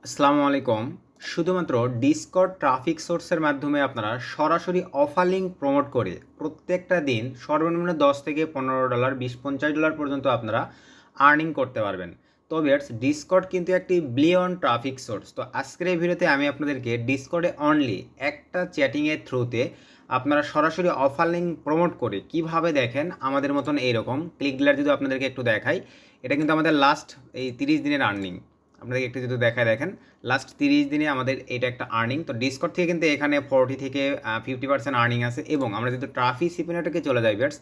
আসসালামু আলাইকুম। শুধুমাত্র ডিসকর্ড ট্রাফিক সোর্সের মাধ্যমে আপনারা সরাসরি অফার লিঙ্ক প্রমোট করে প্রত্যেকটা দিন সর্বনিম্ন $10 থেকে $15, $20-50 পর্যন্ত আপনারা আর্নিং করতে পারবেন। তো ভিউয়ার্স, ডিসকর্ড কিন্তু একটি বিলিয়ন ট্রাফিক সোর্স। তো আজকের এই ভিডিওতে আমি আপনাদেরকে ডিসকর্ডে অনলি একটা চ্যাটিংয়ের থ্রুতে আপনারা সরাসরি অফার লিঙ্ক প্রমোট করে কিভাবে দেখেন আমাদের মতন এইরকম ক্লিক ডিলার যদি আপনাদেরকে একটু দেখাই, এটা কিন্তু আমাদের লাস্ট এই 30 দিনের আর্নিং। আপনাদেরকে একটু যদি দেখায়, দেখেন লাস্ট 30 দিনে আমাদের এটা একটা আর্নিং। তো ডিসকর্ড থেকে কিন্তু এখানে 40 থেকে 50% আর্নিং আছে। এবং আমরা যদি ট্রাফি সিপিনেটকে চলে যাই ভিউয়ার্স,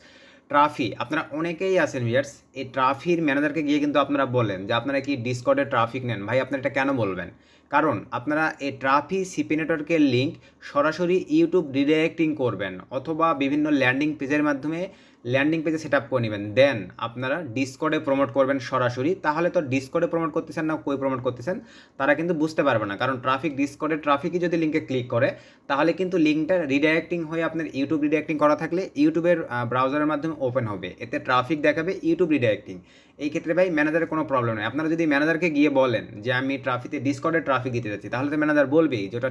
ট্রাফি আপনারা অনেকেই আছেন ভিউয়ার্স, এই ট্রাফির ম্যানেজারকে গিয়ে কিন্তু আপনারা বলেন যে আপনারা কি ডিসকর্ডে ট্রাফিক নেন। ভাই, আপনারা এটা কেন বলবেন? কারণ আপনারা এই ট্রাফি সিপি নেটওয়ার্কের লিঙ্ক সরাসরি ইউটিউব রিডাইরেক্টিং করবেন অথবা বিভিন্ন ল্যান্ডিং পেজের মাধ্যমে ল্যান্ডিং পেজে সেট আপ করে নেবেন, দেন আপনারা ডিসকর্ডে প্রমোট করবেন সরাসরি। তাহলে তো ডিসকর্ডে প্রমোট করতেছেন না কই প্রমোট করতেছেন তারা কিন্তু বুঝতে পারবে না। কারণ ট্রাফিক ডিসকর্ডে ট্রাফিকই যদি লিঙ্কে ক্লিক করে, তাহলে কিন্তু লিঙ্কটা রিডাইরেক্টিং হয়ে আপনার ইউটিউব রিডাইরেক্টিং করা থাকলে ইউটিউবের ব্রাউজারের মাধ্যমে ওপেন হবে, এতে ট্রাফিক দেখাবে ইউটিউব রিডাইরেক্টিং। এই ক্ষেত্রে ভাই ম্যানেজারের কোনো প্রবলেম নেই। আপনারা যদি ম্যানেজারকে গিয়ে বলেন যে আমি ট্রাফিতে ডিসকর্ডে ট্রাফিক দিতে যাচ্ছি, তাহলে তো ম্যানেজার বলবেই যে ওটা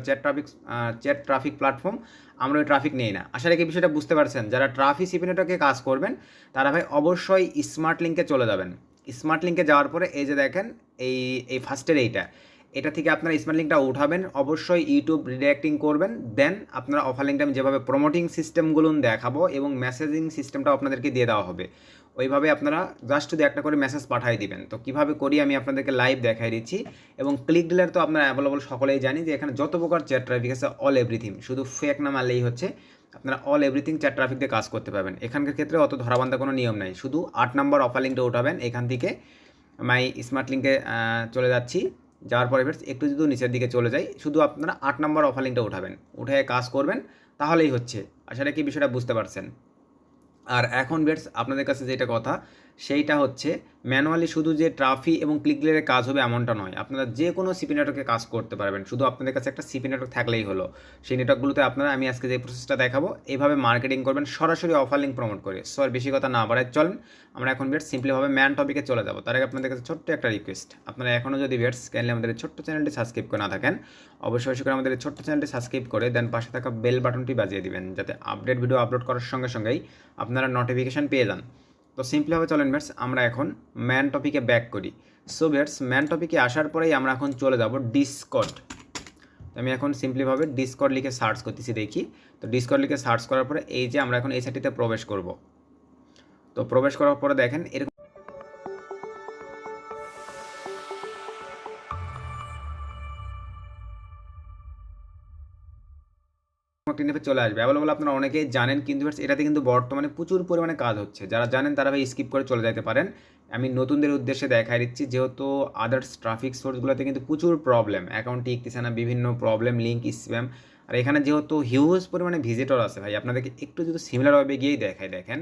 চ্যাট ট্রাফিক প্ল্যাটফর্ম, আমরা ওই ট্রাফিক নেই না। আশা রাখি বিষয়টা বুঝতে পারছেন। যারা ট্রাফিক সিপিনেটকে কাজ করবেন তারা ভাই অবশ্যই স্মার্ট লিঙ্কে চলে যাবেন। স্মার্ট লিঙ্কে যাওয়ার পরে এই যে দেখেন এই এই ফার্স্টের এটা থেকে আপনারা স্মার্ট লিঙ্কটা উঠাবেন, অবশ্যই ইউটিউব রিডাইরেক্টিং করবেন, দেন আপনারা অফার লিঙ্কটা আমি যেভাবে প্রমোটিং সিস্টেমগুলো দেখাবো এবং মেসেজিং সিস্টেমটাও আপনাদেরকে দিয়ে দেওয়া হবে, ওইভাবে আপনারা জাস্ট যদি একটা করে মেসেজ পাঠিয়ে দিবেন। তো কীভাবে করি আমি আপনাদেরকে লাইভ দেখাই দিচ্ছি। এবং ক্লিক ডিলার তো আপনারা অ্যাভেলেবল সকলেই জানি যে এখানে যত প্রকার চ্যাট ট্রাফিক আছে অল এভরিথিং, শুধু ফেক না মারলেই হচ্ছে, আপনারা অল এভরিথিং চ্যাট ট্রাফিক দিয়ে কাজ করতে পারবেন। এখানকার ক্ষেত্রে অত ধরাবান্ধা কোনো নিয়ম নাই, শুধু 8 নম্বর অফার লিঙ্কটা উঠাবেন। এখান থেকে মাই স্মার্ট লিঙ্কে চলে যাচ্ছি, যাওয়ার পরে একটু যদি নিচের দিকে চলে যাই, শুধু আপনারা 8 নম্বর অফার লিঙ্কটা উঠাবেন, উঠে কাজ করবেন, তাহলেই হচ্ছে। আশা রাখি বিষয়টা বুঝতে পারছেন। আর এখন বেটস আপনাদের কাছে যেটা কথা সেইটা হচ্ছে, ম্যানুয়ালি শুধু যে ট্রাফি এবং ক্লিক ডিলারের কাজ হবে এমনটা নয়, আপনারা যে কোনো সিপি নেটওয়ার্কে কাজ করতে পারবেন, শুধু আপনাদের কাছে একটা সিপি নেটওয়ার্ক থাকলেই হলো। সেই নেটওয়ার্কগুলোতে আপনারা আমি আজকে যে প্রসেসটা দেখাবো এইভাবে মার্কেটিং করবেন সরাসরি অফার লিঙ্ক প্রমোট করে। সো আর বেশি কথা না বাড়ায় চলেন আমরা এখন বেটস সিম্পলিভাবে ম্যান টপিকে চলে যাবো। তার আগে আপনাদের কাছে ছোট্ট একটা রিকোয়েস্ট, আপনারা এখনও যদি বেটস কাইন্ডলি আমাদের ছোট্ট চ্যানেলটি সাবস্ক্রাইব করে না থাকেন, অবশ্যই করে আমাদের ছোট্ট চ্যানেলটি সাবস্ক্রাইব করে দেন পাশে থাকা বেল বাটনটি বাজিয়ে দিবেন, যাতে আপডেট ভিডিও আপলোড করার সঙ্গে সঙ্গেই আপনারা নোটিফিকেশান পেয়ে যান। তো সিম্পলিভাবে চলেন বেটস আমরা এখন ম্যান টপিকে ব্যাক করি। সো বেটস ম্যান টপিকে আসার পরেই আমরা এখন চলে যাব ডিসকর্ড। আমি এখন সিম্পলিভাবে ডিসকর্ড লিখে সার্চ করতেছি, দেখি। তো ডিসকর্ড লিখে সার্চ করার পরে এই যে আমরা এখন এই সাইটটিতে প্রবেশ করব। তো প্রবেশ করার পরে দেখেন এরকম চলে আসবে অ্যাভেলেবল, আপনারা অনেকেই জানেন। কিন্তু এটাতে কিন্তু বর্তমানে প্রচুর পরিমাণে কাজ হচ্ছে, যারা জানেন তারা ভাই স্কিপ করে চলে যেতে পারেন। আমি নতুনদের উদ্দেশ্যে দেখাই দিচ্ছি, যেহেতু আদার্স ট্রাফিক সোর্সগুলোতে কিন্তু প্রচুর প্রবলেম, অ্যাকাউন্ট টিকতেছে না, বিভিন্ন প্রবলেম, লিঙ্ক স্প্যাম। আর এখানে যেহেতু হিউজ পরিমাণে ভিজিটর আছে ভাই, আপনাদেরকে একটু যদি সিমিলারভাবে গিয়েই দেখাই, দেখেন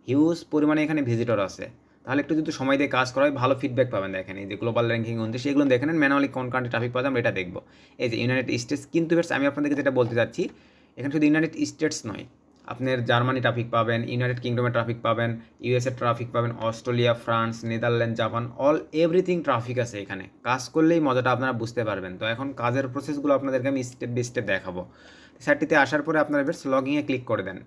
হিউজ পরিমাণে এখানে ভিজিটর আছে, তাহলে একটু যদি সময় দিয়ে কাজ করা হয় ভালো ফিডব্যাক পাবেন। দেখেন এই যে গ্লোবাল র্যাঙ্কিং 29, সেগুলো দেখেন ম্যানুয়ালি কোন কান্ট্রি ট্রাফিক পাওয়া যায় আমরা এটা দেখবো। এই যে ইউনাইটেড স্টেটস। কিন্তু আমি আপনাদেরকে যেটা বলতে চাচ্ছি, এখানে শুধু ইউনাইটেড স্টেটস নয়, আপনার জার্মানি ট্রাফিক পাবেন, ইউনাইটেড কিংডমের ট্রাফিক পাবেন, ইউএসএ ট্রাফিক পাবেন, Australia, France, Netherland, Japan, all everything traffic আছে এখানে। কাজ করলেই মজাটা আপনারা বুঝতে পারবেন। তো এখন কাজের প্রসেসগুলো আপনাদেরকে আমি স্টেপ বাই স্টেপ দেখাবো। সাইটটিতে আসার পরে আপনারা বেশ লগইনে ক্লিক করে দেন,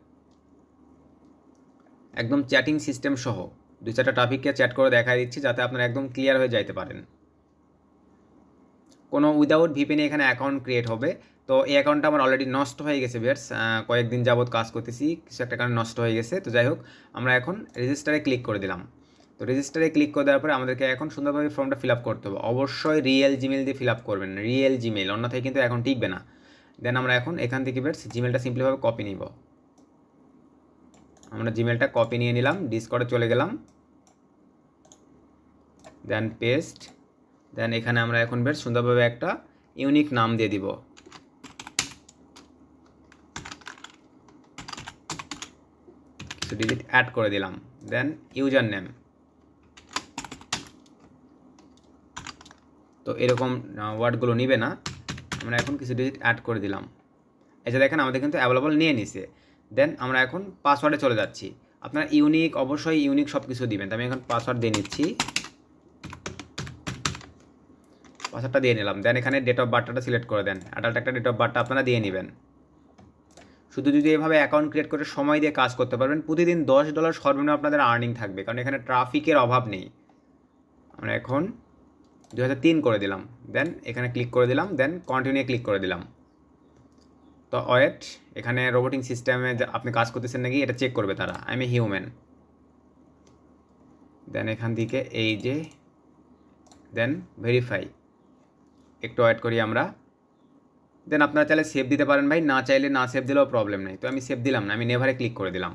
একদম চ্যাটিং সিস্টেম সহ 2-4টা ট্রাফিককে চ্যাট করে দেখা দিচ্ছি, যাতে আপনারা একদম ক্লিয়ার হয়ে যাইতে পারেন। কোনো উইদাউট ভিপিএনে এখানে অ্যাকাউন্ট ক্রিয়েট হবে। তো এই অ্যাকাউন্টটা আমার অলরেডি নষ্ট হয়ে গেছে ভিউয়ার্স, কয়েকদিন যাবত কাজ করতেছি, কিছু একটা কারণে নষ্ট হয়ে গেছে। তো যাই হোক, আমরা এখন রেজিস্টারে ক্লিক করে দিলাম। তো রেজিস্টারে ক্লিক করে দেওয়ার পরে আমাদেরকে এখন সুন্দরভাবে ফর্মটা ফিল আপ করতে হবে। অবশ্যই রিয়েল জিমেল দিয়ে ফিল আপ করবেন, রিয়েল জিমেল, অন্যথায় কিন্তু এখন টিকবে না। দেন আমরা এখন এখান থেকে ভিউয়ার্স জিমেলটা সিম্পলিভাবে কপি নিব। আমরা জিমেলটা কপি নিয়ে নিলাম, ডিসকর্ডে চলে গেলাম, দেন পেস্ট। দেন এখানে আমরা এখন বেশ সুন্দরভাবে একটা ইউনিক নাম দিয়ে দিব। কিছু ডিজিট অ্যাড করে দিলাম, দেন ইউজার নেম। তো এরকম ওয়ার্ডগুলো নিবে না, আমরা এখন কিছু ডিজিট অ্যাড করে দিলাম। এই যে দেখেন আমাদের কিন্তু অ্যাভেলেবল নিয়ে নিছে। দেন আমরা এখন পাসওয়ার্ডে চলে যাচ্ছি। আপনারা ইউনিক, অবশ্যই ইউনিক সব কিছু দিবেন। তো আমি এখন পাসওয়ার্ড দিয়ে নিচ্ছি। পাসওয়ার্ডটা দিয়ে নিলাম। দেন এখানে ডেট অফ বার্থটা সিলেক্ট করে দেন, অ্যাডাল্ট একটা ডেট অফ বার্থটা আপনারা দিয়ে নেবেন। শুধু যদি এভাবে অ্যাকাউন্ট ক্রিয়েট করে সময় দিয়ে কাজ করতে পারবেন, প্রতিদিন $10 সর্বনিম্ন আপনাদের আর্নিং থাকবে, কারণ এখানে ট্রাফিকের অভাব নেই। আমরা এখন 2003 করে দিলাম, দেন এখানে ক্লিক করে দিলাম, দেন কন্টিনিউ ক্লিক করে দিলাম। তো ওয়েট, এখানে রোবোটিং সিস্টেমে আপনি কাজ করতেছেন নাকি এটা চেক করবে তারা। I am a human. Then এখান থেকে এই যে দেন ভেরিফাই, একটু ওয়েট করি আমরা। দেন আপনারা চাইলে সেভ দিতে পারেন ভাই, না চাইলে না সেভ দিলেও প্রবলেম নেই। তো আমি সেভ দিলাম না, আমি নেভারে ক্লিক করে দিলাম।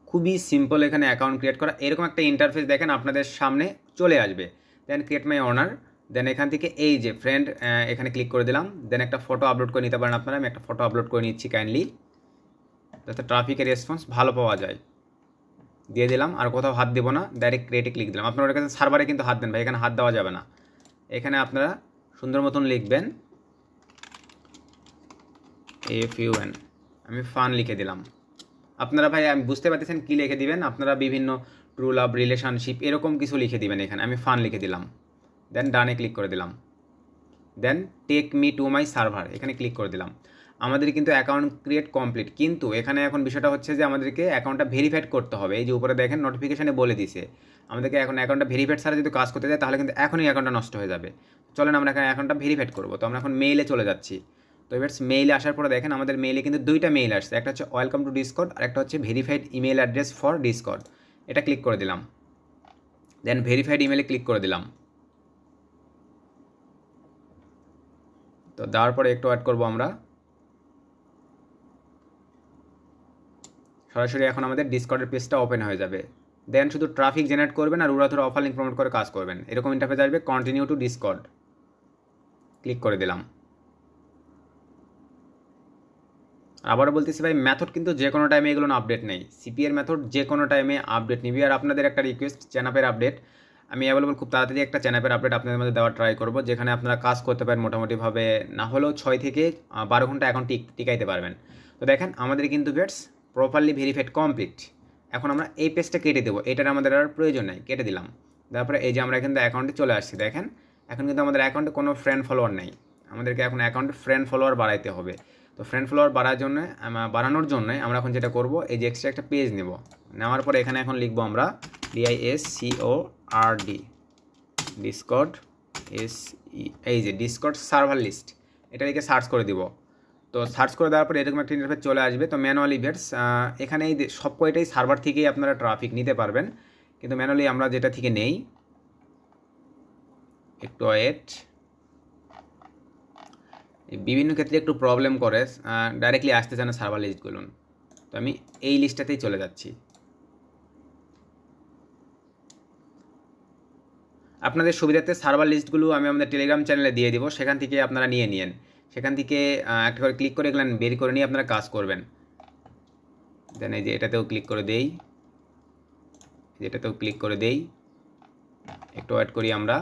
খুবই সিম্পল এখানে অ্যাকাউন্ট ক্রিয়েট করা। এরকম একটা ইন্টারফেস দেখেন আপনাদের সামনে চলে আসবে। দেন ক্রিয়েট মাই অনার, দেন এখান থেকে এই যে ফ্রেন্ড এখানে ক্লিক করে দিলাম। দেন একটা ফটো আপলোড করে নিতে পারেন আপনারা। আমি একটা ফটো আপলোড করে নিচ্ছি কাইন্ডলি, যাতে ট্রাফিকের রেসপন্স ভালো পাওয়া যায়। দিয়ে দিলাম, আর কোথাও হাত দেবো না, ডাইরেক্ট ক্রিয়েটে ক্লিক দিলাম। আপনার কাছে সার্ভারে কিন্তু হাত দেন ভাই, এখানে হাত দেওয়া যাবে না। এখানে আপনারা সুন্দর মতন লিখবেন FUN, আমি ফান লিখে দিলাম। আপনারা ভাই আমি বুঝতে পারতেছেন কী লিখে দিবেন, আপনারা বিভিন্ন ট্রু লাভ, রিলেশনশিপ এরকম কিছু লিখে দিবেন। এখানে আমি ফান লিখে দিলাম, দেন ডানে ক্লিক করে দিলাম। Then take me to my server, এখানে ক্লিক করে দিলাম। আমাদের কিন্তু অ্যাকাউন্ট ক্রিয়েট কমপ্লিট, কিন্তু এখানে এখন বিষয়টা হচ্ছে যে আমাদেরকে অ্যাকাউন্টটা ভেরিফাইড করতে হবে। এই যে উপরে দেখেন নোটিফিকেশানে বলে দিছে আমাদেরকে এখন অ্যাকাউন্টটা ভেরিফাইড ছাড়া যদি কাজ করতে যায় তাহলে কিন্তু এখনই অ্যাকাউন্টটা নষ্ট হয়ে যাবে। চলেন আমরা এখানে অ্যাকাউন্টটা ভেরিফাইড করবো। তো আমরা এখন মেইলে চলে যাচ্ছি। তো এবার মেইলে আসার পরে দেখেন আমাদের মেইলে কিন্তু দুইটা মেইল আসছে, একটা হচ্ছে ওয়েলকাম টু ডিসকর্ড আর একটা হচ্ছে verified email address for Discord. এটা ক্লিক করে দিলাম, দেন ভেরিফাইড ইমেলে ক্লিক করে দিলাম। তো দেওয়ার পরে একটু ওয়েট করবো আমরা। সরাসরি এখন আমাদের ডিসকর্ডের পেজটা ওপেন হয়ে যাবে। দেন শুধু ট্রাফিক জেনারেট করবেন আর উড়াধুরা অফার লিঙ্ক প্রমোট করে কাজ করবেন। এরকম ইন্টারফেস আসবে, কন্টিনিউ টু ডিসকর্ড ক্লিক করে দিলাম। আবারও বলতেছি ভাই, মেথড কিন্তু যে কোনো টাইমে এগুলো আপডেট নেই। সিপিএর মেথড যে কোনো টাইমে আপডেট নিবি। আর আপনাদের একটা রিকোয়েস্ট, চ্যানাপের আপডেট আমি অ্যাভেলেবল খুব তাড়াতাড়ি একটা চ্যানাপের আপডেট আপনাদের মধ্যে দেওয়ার ট্রাই করবো, যেখানে আপনারা কাজ করতে পারেন মোটামুটিভাবে, না হলেও 6 থেকে 12 ঘন্টা এখন টিকাইতে পারবেন। তো দেখেন আমাদের কিন্তু বেটস প্রপারলি ভেরিফাইড কমপ্লিট। এখন আমরা এই পেজটা কেটে দেবো, এটার আমাদের আর প্রয়োজন নেই, কেটে দিলাম। তারপরে এই যে আমরা কিন্তু অ্যাকাউন্টে চলে আসছি। দেখেন এখন কিন্তু আমাদের অ্যাকাউন্টে কোনো ফ্রেন্ড ফলোয়ার নেই, আমাদেরকে এখন অ্যাকাউন্টে ফ্রেন্ড ফলোয়ার বাড়াইতে হবে। তো ফ্রেন্ড ফলোয়ার বাড়ানোর জন্য আমরা এখন যেটা করব, এই যে এক্সট্রা একটা পেজ নেব। নেওয়ার পরে এখানে এখন লিখবো আমরা DISCORD ডিসকর্ড এই যে ডিসকর্ড সার্ভার লিস্ট, এটা লিখে সার্চ করে দিব। তো সার্চ করে দেওয়ার পরে এরকম একটা ইন্টারফেস চলে আসবে। তো ম্যানুয়ালি ভেটস এখানে এই সব কয়টাই সার্ভার থেকেই আপনারা ট্রাফিক নিতে পারবেন, কিন্তু ম্যানুয়ালি আমরা যেটা থেকে নেই, একটু ওয়েট, বিভিন্ন ক্ষেত্রে একটু প্রবলেম করে, ডাইরেক্টলি আসতে চায় না সার্ভার লিস্টগুলো। তো আমি এই লিস্টটাতেই চলে যাচ্ছি। আপনাদের সুবিধার্থে সার্ভার লিস্টগুলো আমি আমাদের টেলিগ্রাম চ্যানেলে দিয়ে দিব, সেখান থেকে আপনারা নিয়ে নিন। সেখান থেকে একটা করে ক্লিক করে এগুলো বের করে নিয়ে আপনারা কাজ করবেন। দেন এই যে এটাতেও ক্লিক করে দেই, এটাতেও ক্লিক করে দেই, একটু ওয়েট করি আমরা।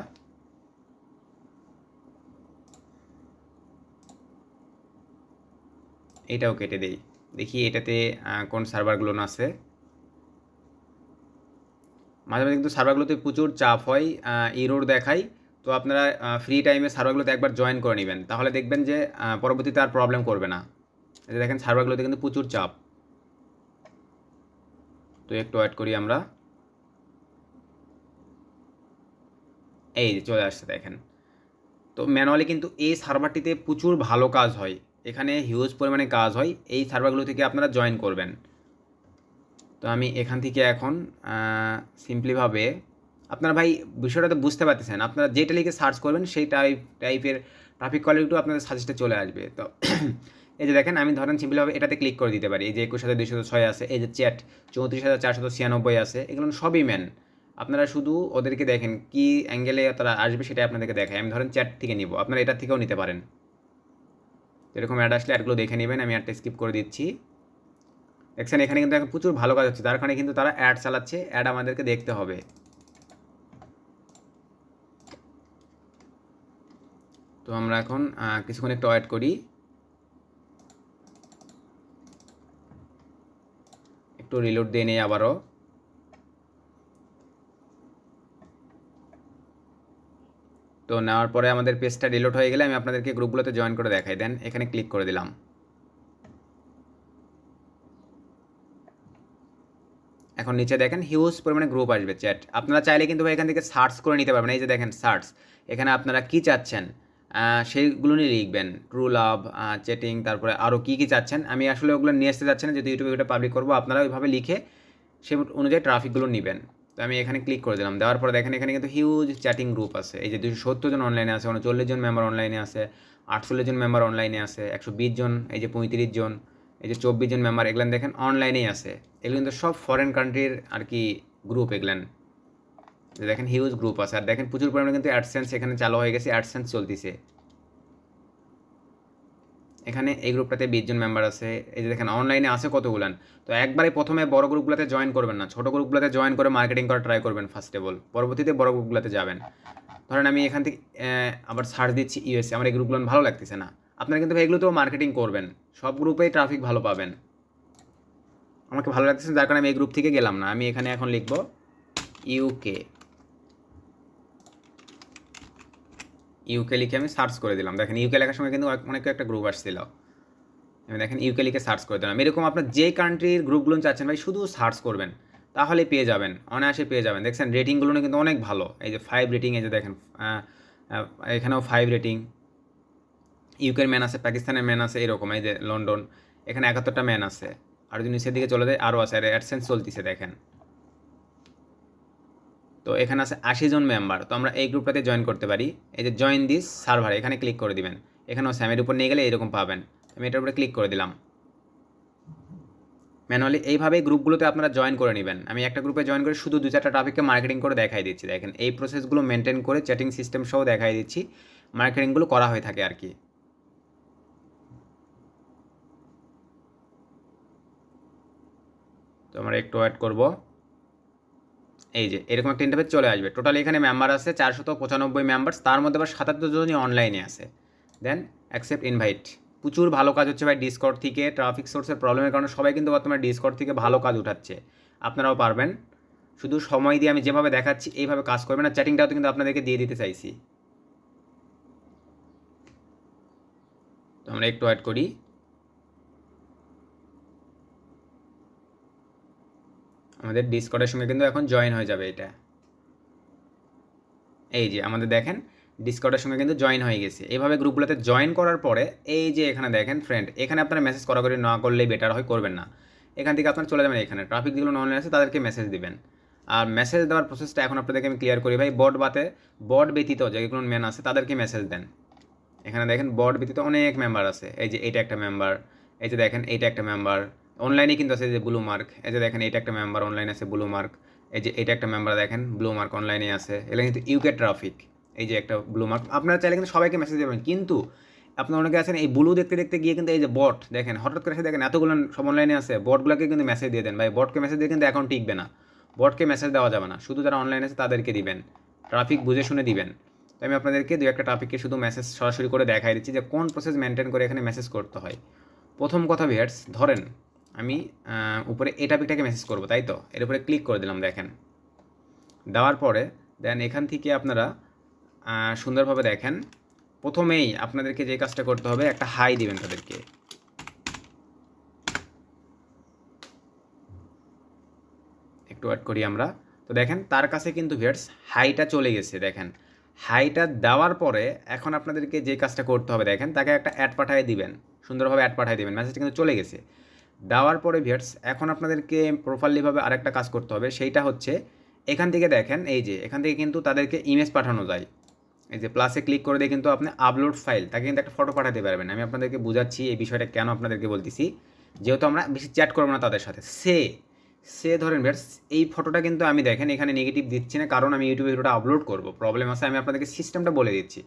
এটাও কেটে দেই, দেখি এটাতে কোন সার্ভারগুলো আছে। মাঝে মাঝে কিন্তু সার্ভারগুলোতে প্রচুর চাপ হয়, ইরোর দেখায়। তো আপনারা ফ্রি টাইমে সার্ভারগুলোতে একবার জয়েন করে নেবেন, তাহলে দেখবেন যে পরবর্তীতে আর প্রবলেম করবে না। এই যে দেখেন সার্ভারগুলোতে কিন্তু প্রচুর চাপ। তো একটু ওয়েট করি আমরা, এই যে চলে আসছে দেখেন। তো ম্যানুয়ালি কিন্তু এই সার্ভারটিতে প্রচুর ভালো কাজ হয়, এখানে হিউজ পরিমাণে কাজ হয়। এই সার্ভারগুলো থেকে আপনারা জয়েন করবেন। তো আমি এখান থেকে এখন সিম্পলিভাবে আপনারা ভাই বিষয়টা তো বুঝতে পারতেছেন, আপনারা যেটা লিখে সার্চ করবেন সেই টাইপের ট্রাফিক কোয়ালিটিও আপনাদের সাজেস্টে চলে আসবে। তো এই যে দেখেন আমি ধরেন সিম্পলিভাবে এটাতে ক্লিক করে দিতে পারি। এই যে 21,206 আছে, এই যে চ্যাট 34,496 আছে, এগুলো সবই ম্যান। আপনারা শুধু ওদেরকে দেখেন কি অ্যাঙ্গেলে তারা আসবে সেটাই আপনাদেরকে দেখায়। আমি ধরেন চ্যাট থেকে নিব, আপনারা এটার থেকেও নিতে পারেন। এরকম অ্যাড আসলে অ্যাডগুলো দেখে নেবেন, আমি অ্যাডটা স্কিপ করে দিচ্ছি। দেখছেন এখানে কিন্তু এখন প্রচুর ভালো কাজ হচ্ছে, তার কারণে কিন্তু তারা অ্যাড চালাচ্ছে, অ্যাড আমাদেরকে দেখতে হবে। তো আমরা এখন কিছুক্ষণ একটু ওয়েট করি, একটু রিলোড দিয়ে নেই আবারও। তো নেওয়ার পরে আমাদের পেজটা ডিলিট হয়ে গেলে আমি আপনাদেরকে গ্রুপগুলোতে জয়েন করে দেখাই। দেন এখানে ক্লিক করে দিলাম। এখন নিচে দেখেন হিউজ পরিমাণে গ্রুপ আসবে চ্যাট। আপনারা চাইলে কিন্তু এখান থেকে সার্চ করে নিতে পারবেন। এই যে দেখেন সার্চ, এখানে আপনারা কী চাচ্ছেন সেইগুলো নিয়ে লিখবেন। ট্রু লাভ, চ্যাটিং, তারপরে আরও কী কী চাচ্ছেন। আমি আসলে ওগুলো নিয়ে আসতে চাচ্ছি না, যেহেতু ইউটিউবে ওটা পাবলিক করবো। আপনারা ওইভাবে লিখে সে অনুযায়ী ট্রাফিকগুলো নেবেন। তো আমি এখানে ক্লিক করে দিলাম। দেওয়ার পরে দেখেন এখানে কিন্তু হিউজ চ্যাটিং গ্রুপ আছে। এই যে 270 জন অনলাইনে আছে, 39 জন মেম্বার অনলাইনে আছে, 48 জন মেম্বার অনলাইনে আছে, 120 জন, এই যে 35 জন, এই যে 24 জন মেম্বার, এগুলো দেখেন অনলাইনেই আছে। এগুলো কিন্তু সব ফরেন কান্ট্রির আর কি গ্রুপ এগুলান। দেখেন হিউজ গ্রুপ আছে। আর দেখেন প্রচুর পরিমাণে কিন্তু অ্যাডসেন্স এখানে চালু হয়ে গেছে, অ্যাডসেন্স চলতেছে। এখানে এই গ্রুপটাতে 20 জন মেম্বার আছে। এই যে দেখেন অনলাইনে আছে কতগুলান। তো একবারে প্রথমে বড় গ্রুপগুলোতে জয়েন করবেন না, ছোটো গ্রুপগুলোতে জয়েন করে মার্কেটিং করা ট্রাই করবেন ফার্স্ট অফ অল, পরবর্তীতে বড় গ্রুপগুলোতে যাবেন। ধরেন আমি এখান থেকে আবার সার্চ দিচ্ছি ইউএসএ, আমার এই গ্রুপগুলো ভালো লাগতেছে না। আপনারা কিন্তু এগুলোতেও মার্কেটিং করবেন, সব গ্রুপেই ট্রাফিক ভালো পাবেন। আমাকে ভালো লাগতেছে যার কারণে আমি এই গ্রুপ থেকে গেলাম না। আমি এখানে এখন লিখব ইউকে লিখে আমি সার্চ করে দিলাম। দেখেন ইউকে লেখার সময় কিন্তু অনেক একটা গ্রুপ আসছিল। আমি দেখেন ইউকে লিখে সার্চ করে দিলাম। এরকম আপনার যে কান্ট্রির গ্রুপগুলো চাচ্ছেন ভাই শুধু সার্চ করবেন, তাহলে পেয়ে যাবেন, অনায়াসে পেয়ে যাবেন। দেখছেন রেটিংগুলো কিন্তু অনেক ভালো। এই যে 5 রেটিং, এই যে দেখেন এখানেও 5 রেটিং। ইউকের ম্যান আছে, পাকিস্তানের ম্যান আছে, এরকম। এই যে লন্ডন, এখানে 71টা ম্যান আছে। আর যদি নিচের দিকে চলে যায় আরও আছে, আর অ্যাডসেন্স চলতেছে দেখেন। তো এখানে আছে 80 জন মেম্বার। তো আমরা এই গ্রুপটাতে জয়েন করতে পারি। এই যে জয়েন দিস সার্ভার, এখানে ক্লিক করে দিবেন। এখানেও স্যামের উপর নিয়ে গেলে এরকম পাবেন। আমি এটার উপরে ক্লিক করে দিলাম। ম্যানুয়ালি এইভাবেই গ্রুপগুলোতে আপনারা জয়েন করে নেবেন। আমি একটা গ্রুপে জয়েন করে শুধু 2-4টা টপিককে মার্কেটিং করে দেখাই দিচ্ছি। দেখেন এই প্রসেসগুলো মেনটেন করে চ্যাটিং সিস্টেম সহ দেখাই দিচ্ছি, মার্কেটিংগুলো করা হয়ে থাকে আর কি। তো আমরা একটু ওয়েট করব। এই যে এরকম একটা ইন্টারফেস চলে আসবে। টোটাল এখানে মেম্বার আছে 495 মেম্বার্স, তার মধ্যে আবার 77 জনই অনলাইনে আছে। দেন অ্যাকসেপ্ট ইনভাইট। প্রচুর ভালো কাজ হচ্ছে ভাই ডিসকর্ড থেকে। ট্রাফিক সোর্সের প্রবলেমের কারণে সবাই কিন্তু বর্তমানে ডিসকর্ড থেকে ভালো কাজ উঠাচ্ছে। আপনারাও পারবেন, শুধু সময় দিয়ে আমি যেভাবে দেখাচ্ছি এইভাবে কাজ করবেন। আর চ্যাটিংটাও কিন্তু আপনাদেরকে দিয়ে দিতে চাইছি। তো আমরা একটু অ্যাড করি। আমাদের ডিসকর্ডের সঙ্গে কিন্তু এখন জয়েন হয়ে যাবে এটা। এই যে আমাদের দেখেন ডিসকর্ডের সঙ্গে কিন্তু জয়েন হয়ে গেছে। এইভাবে গ্রুপগুলোতে জয়েন করার পরে এই যে এখানে দেখেন ফ্রেন্ড, এখানে আপনারা মেসেজ করাকরি না করলেই বেটার হয়, করবেন না। এখান থেকে আপনারা চলে যাবেন এখানে ট্রাফিক যেগুলো অনলাইন আছে তাদেরকে মেসেজ দিবেন। আর মেসেজ দেওয়ার প্রসেসটা এখন আপনাদেরকে আমি ক্লিয়ার করি ভাই। বট ব্যতীত যেগুলো ম্যান আছে তাদেরকে মেসেজ দেন। এখানে দেখেন বট ব্যতীত অনেক মেম্বার আছে। এই যে এইটা একটা মেম্বার, এই যে দেখেন এইটা একটা মেম্বার অনলাইনে কিন্তু আছে, যে ব্লু মার্ক। এই যে দেখেন এইটা একটা মেম্বার অনলাইনে আছে, ব্লু মার্ক। এই যে এটা একটা মেম্বার দেখেন ব্লু মার্ক অনলাইনে আছে। এগুলো কিন্তু ইউকে ট্রাফিক। এই যে একটা ব্লু মার্ক। আপনারা চাইলে কিন্তু সবাইকে মেসেজ দেবেন, কিন্তু আপনার অনেকে আছেন এই ব্লু দেখতে দেখতে গিয়ে কিন্তু এই যে বট দেখেন হঠাৎ করে এসে দেখেন এতগুলো সব অনলাইনে আছে, বটগুলোকে কিন্তু মেসেজ দিয়ে দেন ভাই। বটকে মেসেজ দিয়ে কিন্তু অ্যাকাউন্ট টিকবে না, বটকে মেসেজ দেওয়া যাবে না। শুধু যারা অনলাইনে আছে তাদেরকে দিবেন, ট্রাফিক বুঝে শুনে দিবেন। তো আমি আপনাদেরকে 2-1টা টপিককে শুধু মেসেজ সরাসরি করে দেখাই দিচ্ছি যে কোন প্রসেস মেনটেন করে এখানে মেসেজ করতে হয়। প্রথম কথা ভিউয়ার্স, ধরেন আমি উপরে এই টপিকটাকে মেসেজ করবো, তাই তো এর উপরে ক্লিক করে দিলাম। দেখেন দেওয়ার পরে দেন এখান থেকে আপনারা সুন্দরভাবে দেখেন প্রথমেই আপনাদেরকে যে কাজটা করতে হবে, একটা হাই দিবেন তাদেরকে। একটু অ্যাড করি আমরা। তো দেখেন তার কাছে কিন্তু ভিউয়ার্স হাইটা চলে গেছে। দেখেন হাইটা দেওয়ার পরে এখন আপনাদেরকে যে কাজটা করতে হবে, দেখেন তাকে একটা অ্যাড পাঠিয়ে দিবেন, সুন্দরভাবে অ্যাড পাঠিয়ে দিবেন। মেসেজটা কিন্তু চলে গেছে। দেওয়ার পরে ভিউয়ার্স এখন আপনাদেরকে প্রপারলিভাবে আরেকটা কাজ করতে হবে, সেইটা হচ্ছে এখান থেকে দেখেন এই যে এখান থেকে কিন্তু তাদেরকে ইমেজ পাঠানো যায়। এই যে প্লাসে ক্লিক করে দিয়ে কিন্তু আপনি আপলোড ফাইল, তাকে কিন্তু একটা ফটো পাঠাতে পারবেন। আমি আপনাদেরকে বোঝাচ্ছি এই বিষয়টা কেন আপনাদেরকে বলতেছি। যেহেতু আমরা বেশি চ্যাট করবো না তাদের সাথে, সে ধরেন ভিউয়ার্স এই ফটোটা কিন্তু আমি দেখেন এখানে নেগেটিভ দিচ্ছি না, কারণ আমি ইউটিউবে ভিডিওটা আপলোড করব, প্রবলেম আছে। আমি আপনাদেরকে সিস্টেমটা বলে দিচ্ছি।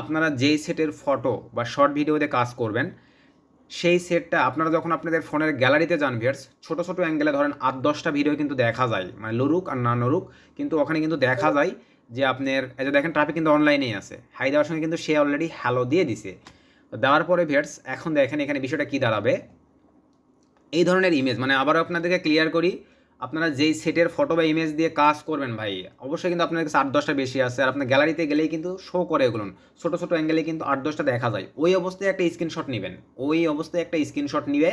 আপনারা যেই সেটের ফটো বা শর্ট ভিডিওতে কাজ করবেন, সেই সেটটা আপনারা যখন আপনাদের ফোনের গ্যালারিতে যান ভিউয়ার্স, ছোটো ছোটো অ্যাঙ্গেলে ধরেন 8-10টা ভিডিও কিন্তু দেখা যায়, মানে লড়ুক আর না নড়ুক, কিন্তু ওখানে কিন্তু দেখা যায় যে আপনার এই যে দেখেন ট্রাফিক কিন্তু অনলাইনেই আছে। হাই দেওয়ার সঙ্গে কিন্তু সে অলরেডি হ্যালো দিয়ে দিছে। তো দেওয়ার পরে ভিউয়ার্স এখন দেখেন এখানে বিষয়টা কী দাঁড়াবে। এই ধরনের ইমেজ, মানে আবারও আপনাদেরকে ক্লিয়ার করি, আপনারা যেই সেটের ফটো বা ইমেজ দিয়ে কাজ করবেন ভাই, অবশ্যই কিন্তু আপনার কাছে 8-10টা বেশি আছে, আর আপনার গ্যালারিতে গেলেই কিন্তু শো করে এগুলো, ছোটো ছোটো অ্যাঙ্গেলে কিন্তু 8-10টা দেখা যায়। ওই অবস্থায় একটা স্ক্রিনশট নেবেন, ওই অবস্থায় একটা স্ক্রিনশট নিবে।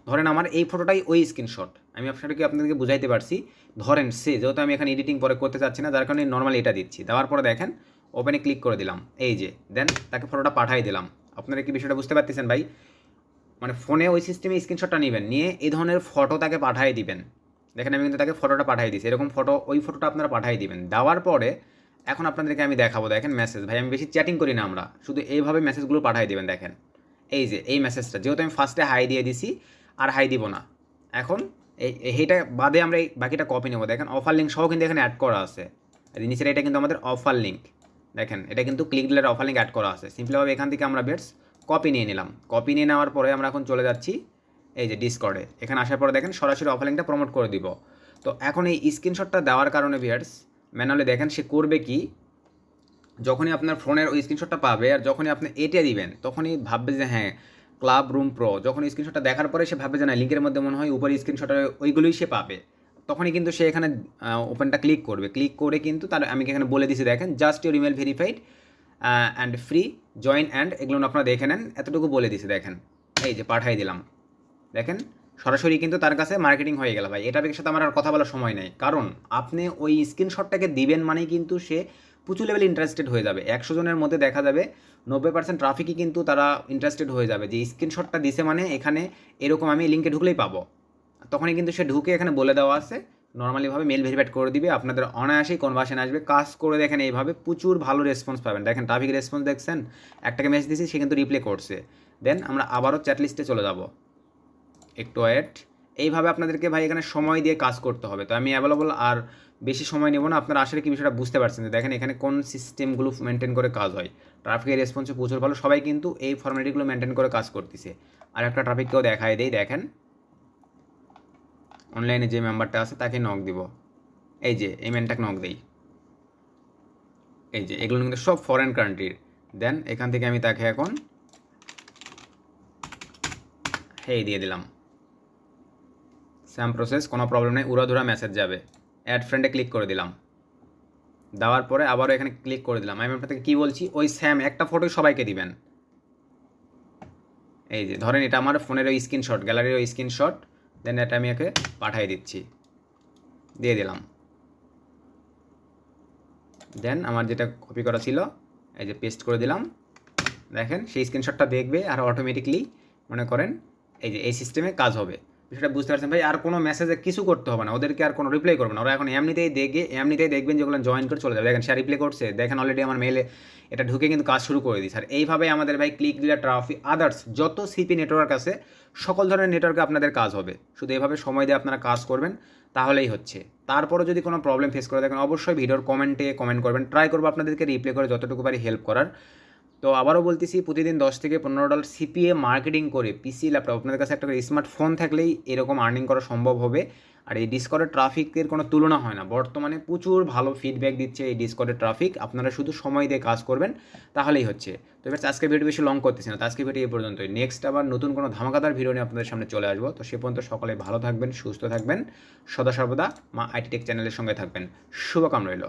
ধরেন আমার এই ফটোটাই ওই স্ক্রিনশট, আমি আপনাদেরকে বুঝাইতে পারছি। ধরেন যেহেতু আমি এখানে এডিটিং পরে করতে চাচ্ছি না, যার কারণে নর্মালি এটা দিচ্ছি। দেওয়ার পরে দেখেন ওপেনে ক্লিক করে দিলাম, এই যে দেন তাকে ফটোটা পাঠাই দিলাম। আপনারা কি বিষয়টা বুঝতে পারতেছেন ভাই? মানে ফোনে ওই সিস্টেমে স্ক্রিনশটটা নেবেন, নিয়ে এই ধরনের ফটো তাকে পাঠিয়ে দিবেন। দেখেন আমি কিন্তু তাকে ফটোটা পাঠিয়ে দিয়েছি, এরকম ফটো ওই ফটোটা আপনারা পাঠিয়ে দিবেন। দেওয়ার পরে এখন আপনাদেরকে আমি দেখাবো, দেখেন মেসেজ, ভাই আমি বেশি চ্যাটিং করি না, আমরা শুধু এইভাবে মেসেজগুলো পাঠিয়ে দিবেন। দেখেন এই যে এই মেসেজটা, যেহেতু আমি ফার্স্টে হাই দিয়ে দিছি, আর হাই দিব না। এখন এইটা বাদে আমরা এই বাকিটা কপি নেবো। দেখেন অফার লিঙ্ক সহ কিন্তু এখানে অ্যাড করা আছে, নিচের এটা কিন্তু আমাদের অফার লিঙ্ক। দেখেন এটা কিন্তু ক্লিক দিলে অফার লিঙ্ক অ্যাড করা আছে। সিম্পলিভাবে এখান থেকে আমরা বেটস কপি নিয়ে নিলাম। কপি নিয়ে নেওয়ার পরে আমরা এখন চলে যাচ্ছি এই যে ডিসকর্ডে। এখানে আসার পরে দেখেন সরাসরি অফার লিঙ্কটা প্রমোট করে দিব। তো এখন এই স্ক্রিনশটটা দেওয়ার কারণে ভিউয়ার্স ম্যানুয়ালি দেখেন সে করবে কি, যখনই আপনার ফোনের ওই স্ক্রিনশটটা পাবে আর যখনই আপনি এটা দিবেন, তখনই ভাববে যে হ্যাঁ ক্লাব রুম প্রো। যখন স্ক্রিনশটটা দেখার পরে সে ভাববে যে না, লিঙ্কের মধ্যে মনে হয় উপরে স্ক্রিনশটে ওইগুলোই সে পাবে। তখনই কিন্তু সে এখানে ওপেনটা ক্লিক করবে। ক্লিক করে কিন্তু তার আমি এখানে বলে দিছি, দেখেন just your email verified and free join and, এগুলো আপনারা দেখে নেন, এতটুকু বলে দিছি। দেখেন এই যে পাঠাই দিলাম, দেখেন সরাসরি কিন্তু তার কাছে মার্কেটিং হয়ে গেল ভাই। এটার সাথে আমার আর কথা বলার সময় নেই, কারণ আপনি ওই স্ক্রিনশটটাকে দিবেন মানেই কিন্তু সে প্রচুর লেভেলে ইন্টারেস্টেড হয়ে যাবে। 100 জনের মধ্যে দেখা যাবে 90% ট্রাফিকই কিন্তু তারা ইন্টারেস্টেড হয়ে যাবে যে স্ক্রিনশটটা দিছে মানে এখানে এরকম আমি লিঙ্কে ঢুকলেই পাবো। তখনই কিন্তু সে ঢুকে এখানে বলে দেওয়া আছে নর্মালিভাবে মেল ভেরিফাইড করে দিবে, আপনাদের অনায়াসেই কনভার্সন আসবে। কাজ করে দেখেন এইভাবে প্রচুর ভালো রেসপন্স পাবেন। দেখেন ট্রাফিক রেসপন্স দেখছেন, একটাকে মেসেজ দিয়েছি সে কিন্তু রিপ্লে করছে। দেন আমরা আবারও চ্যাট লিস্টে চলে যাব, একটু ওয়েট। এইভাবে আপনাদেরকে ভাই এখানে সময় দিয়ে কাজ করতে হবে। তো আমি অ্যাভেলেবল আর বেশি সময় নেব না, আপনারা আসলে কি বিষয়টা বুঝতে পারছেন যে দেখেন এখানে কোন সিস্টেমগুলো মেনটেন করে কাজ হয়। ট্রাফিকের রেসপন্সে প্রচুর ভালো, সবাই কিন্তু এই ফর্মালিটিগুলো মেনটেন করে কাজ করতেছে। আর একটা ট্রাফিককেও দেখায় দেই, দেখেন অনলাইনে যে মেম্বারটা আছে তাকে নক দিব, এই যে এই ম্যানটাকে নক দেই, এই যে এগুলো কিন্তু সব ফরেন কান্ট্রির। দেন এখান থেকে আমি তাকে এখন হেই দিয়ে দিলাম, সেম প্রসেস, কোনো প্রবলেম নেই, উড়াধুরা মেসেজ যাবে। অ্যাড ফ্রেন্ডে ক্লিক করে দিলাম, দেওয়ার পরে আবারও এখানে ক্লিক করে দিলাম। আমি আপনাকে কী বলছি, ওই স্যাম একটা ফটোই সবাইকে দিবেন। এই যে ধরেন এটা আমার ফোনের ওই স্ক্রিনশট, গ্যালারির ওই স্ক্রিনশট, দেন এটা আমি একে পাঠিয়ে দিচ্ছি, দিয়ে দিলাম। দেন আমার যেটা কপি করা ছিল এই যে পেস্ট করে দিলাম। দেখেন সেই স্ক্রিনশটটা দেখবে আর অটোমেটিকলি মনে করেন এই যে এই সিস্টেমে কাজ হবে। বিষয়টা বুঝতে পারছেন ভাই? আর কোনো মেসেজে কিছু করতে হবে না, ওদেরকে আর কোনো রিপ্লাই করবে না। ওরা এখন এমনিতেই দেখবেন যেগুলো জয়েন করে চলে যাবে। দেখেন সে রিপ্লাই করছে, দেখেন অলরেডি আমার মেলে এটা ঢুকে কিন্তু কাজ শুরু করে দিচ্ছে। আর এইভাবে আমাদের ভাই ক্লিক দিলে ট্রাফিক আদার্স যত সিপি নেটওয়ার্ক আছে সকল ধরনের নেটওয়ার্কে আপনাদের কাজ হবে। শুধু এভাবে সময় দিয়ে আপনারা কাজ করবেন তাহলেই হচ্ছে। তারপরে যদি কোনো প্রবলেম ফেস করে দেখেন অবশ্যই ভিডিওর কমেন্টে কমেন্ট করবেন, ট্রাই করবো আপনাদেরকে রিপ্লাই করে যতটুকু পারি হেল্প করার। তো আবারও বলতেছি, প্রতিদিন $10 থেকে $15 সিপিএ মার্কেটিং করে পিসি ল্যাপটপ, আপনাদের কাছে একটা করে স্মার্টফোন থাকলেই এরকম আর্নিং করা সম্ভব হবে। আর এই ডিসকর্ডের ট্রাফিকের কোনো তুলনা হয় না, বর্তমানে প্রচুর ভালো ফিডব্যাক দিচ্ছে এই ডিসকর্ডের ট্রাফিক। আপনারা শুধু সময় দিয়ে কাজ করবেন তাহলেই হচ্ছে। তো এবার আজকে ভিডিও বেশি লং করতেছি না, তো আজকে ভিডিও এই পর্যন্তই। নেক্সট আবার নতুন কোনো ধামাকাদার ভিডিও নিয়ে আপনাদের সামনে চলে আসবো। তো সে পর্যন্ত সকলে ভালো থাকবেন, সুস্থ থাকবেন, সদা সর্বদা মা আইটি টেক চ্যানেলের সঙ্গে থাকবেন। শুভকামনা রইল।